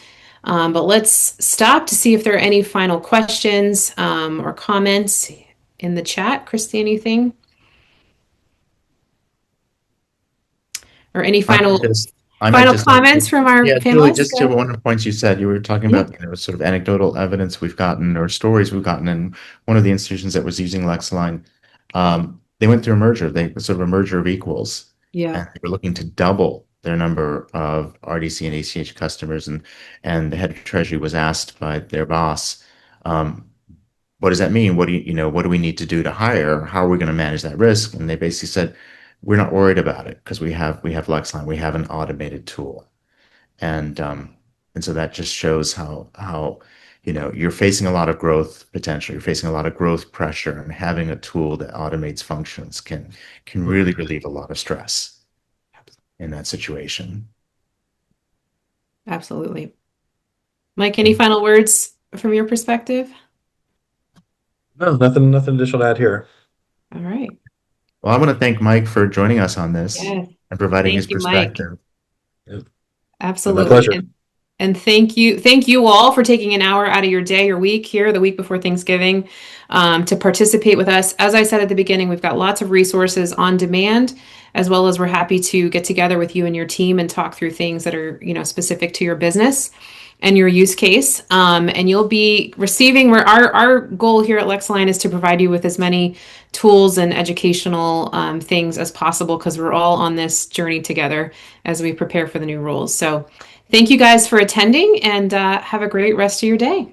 A: But let's stop to see if there are any final questions or comments in the chat. Christy, anything? Or any final comments from our
B: yeah,
A: panelists?
B: Julie, just to one of the points you said, you were talking
A: Yeah.
B: about sort of anecdotal evidence we've gotten or stories we've gotten. And one of the institutions that was using LexAlign, they went through a merger. They sort of a merger of equals.
A: Yeah.
B: And they were looking to double their number of RDC and ACH customers. And the head of treasury was asked by their boss, what does that mean? What do we need to do to hire? How are we going to manage that risk? And they basically said, we're not worried about it because we have LexAlign. We have an automated tool, and so that just shows how you're facing a lot of growth potential. You're facing a lot of growth pressure, and having a tool that automates functions can really relieve a lot of stress in that situation.
A: Absolutely. Mike, any final words from your perspective?
C: No, nothing additional to add here.
A: All right.
B: Well, I want to thank Mike for joining us on this and providing his perspective.
C: Mike.
A: Absolutely.
C: My pleasure.
A: And thank you all for taking an hour out of your day or week here, the week before Thanksgiving, to participate with us. As I said at the beginning, we've got lots of resources on demand, as well as we're happy to get together with you and your team and talk through things that are, specific to your business and your use case. And you'll be receiving, our goal here at LexAlign is to provide you with as many tools and educational things as possible, because we're all on this journey together as we prepare for the new rules. So thank you guys for attending, and have a great rest of your day.